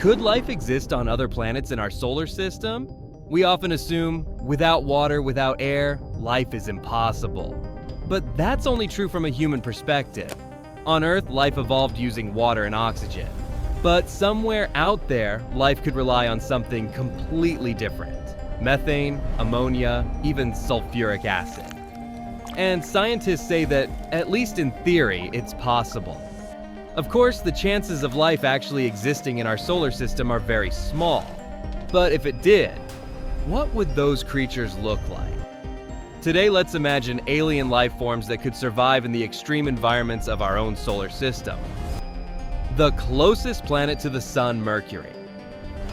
Could life exist on other planets in our solar system? We often assume, without water, without air, life is impossible. But that's only true from a human perspective. On Earth, life evolved using water and oxygen. But somewhere out there, life could rely on something completely different. Methane, ammonia, even sulfuric acid. And scientists say that, at least in theory, it's possible. Of course, the chances of life actually existing in our solar system are very small. But if it did, what would those creatures look like? Today, let's imagine alien life forms that could survive in the extreme environments of our own solar system. The closest planet to the Sun, Mercury.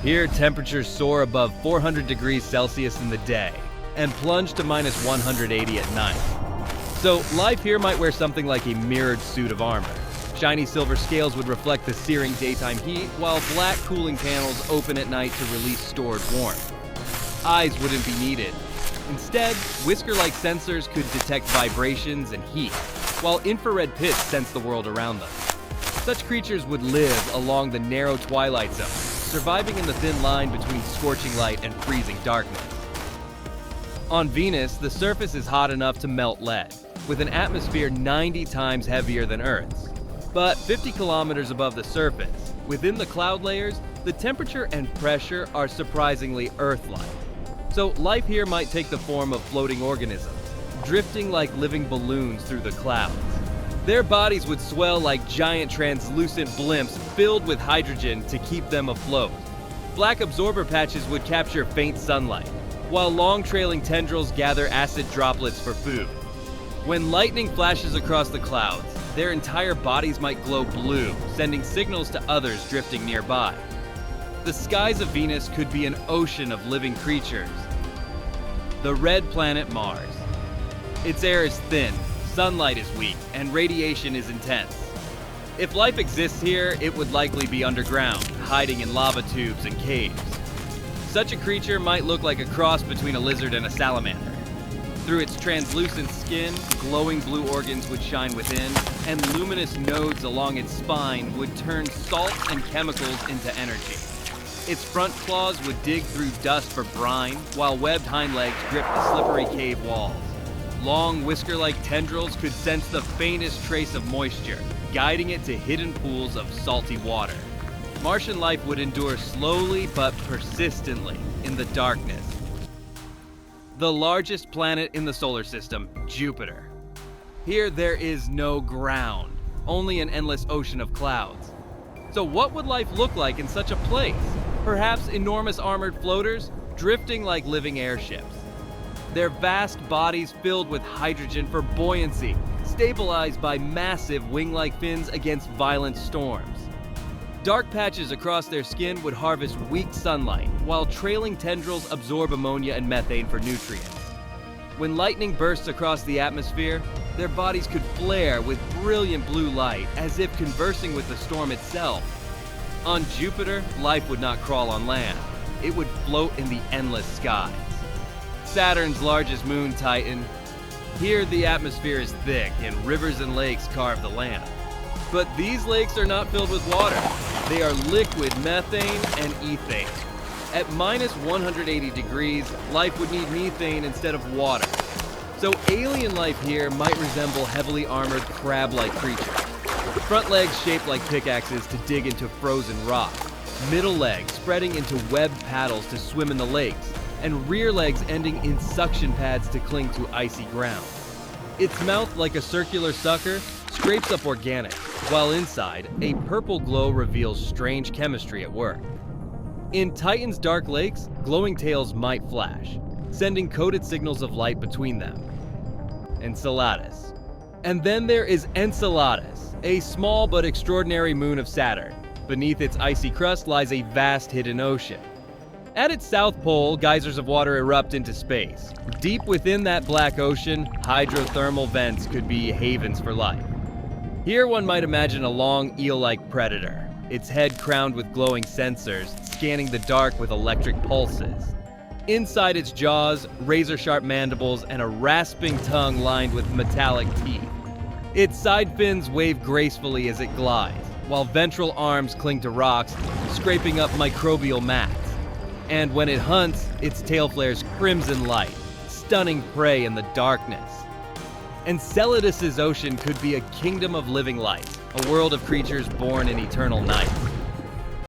Here, temperatures soar above 400 degrees Celsius in the day and plunge to minus 180 at night. So, life here might wear something like a mirrored suit of armor. Shiny silver scales would reflect the searing daytime heat, while black cooling panels open at night to release stored warmth. Eyes wouldn't be needed. Instead, whisker-like sensors could detect vibrations and heat, while infrared pits sense the world around them. Such creatures would live along the narrow twilight zone, surviving in the thin line between scorching light and freezing darkness. On Venus, the surface is hot enough to melt lead, with an atmosphere 90 times heavier than Earth's. But 50 kilometers above the surface, within the cloud layers, the temperature and pressure are surprisingly Earth-like. So life here might take the form of floating organisms, drifting like living balloons through the clouds. Their bodies would swell like giant translucent blimps filled with hydrogen to keep them afloat. Black absorber patches would capture faint sunlight, while long trailing tendrils gather acid droplets for food. When lightning flashes across the clouds, their entire bodies might glow blue, sending signals to others drifting nearby. The skies of Venus could be an ocean of living creatures. The red planet Mars. Its air is thin, sunlight is weak, and radiation is intense. If life exists here, it would likely be underground, hiding in lava tubes and caves. Such a creature might look like a cross between a lizard and a salamander. Through its translucent skin, glowing blue organs would shine within, and luminous nodes along its spine would turn salts and chemicals into energy. Its front claws would dig through dust for brine, while webbed hind legs gripped the slippery cave walls. Long whisker-like tendrils could sense the faintest trace of moisture, guiding it to hidden pools of salty water. Martian life would endure slowly but persistently in the darkness. The largest planet in the solar system, Jupiter. Here there is no ground, only an endless ocean of clouds. So what would life look like in such a place? Perhaps enormous armored floaters, drifting like living airships. Their vast bodies filled with hydrogen for buoyancy, stabilized by massive wing-like fins against violent storms. Dark patches across their skin would harvest weak sunlight, while trailing tendrils absorb ammonia and methane for nutrients. When lightning bursts across the atmosphere, their bodies could flare with brilliant blue light, as if conversing with the storm itself. On Jupiter, life would not crawl on land. It would float in the endless skies. Saturn's largest moon, Titan. Here, the atmosphere is thick, and rivers and lakes carve the land. But these lakes are not filled with water. They are liquid methane and ethane. At minus 180 degrees, life would need methane instead of water. So alien life here might resemble heavily armored crab-like creatures. Front legs shaped like pickaxes to dig into frozen rock. Middle legs spreading into webbed paddles to swim in the lakes. And rear legs ending in suction pads to cling to icy ground. Its mouth, like a circular sucker, scrapes up organic, while inside, a purple glow reveals strange chemistry at work. In Titan's dark lakes, glowing tails might flash, sending coded signals of light between them. Enceladus. And then there is Enceladus, a small but extraordinary moon of Saturn. Beneath its icy crust lies a vast hidden ocean. At its south pole, geysers of water erupt into space. Deep within that black ocean, hydrothermal vents could be havens for life. Here one might imagine a long eel-like predator, its head crowned with glowing sensors, scanning the dark with electric pulses. Inside its jaws, razor-sharp mandibles and a rasping tongue lined with metallic teeth. Its side fins wave gracefully as it glides, while ventral arms cling to rocks, scraping up microbial mats. And when it hunts, its tail flares crimson light, stunning prey in the darkness. Enceladus's ocean could be a kingdom of living light, a world of creatures born in eternal night.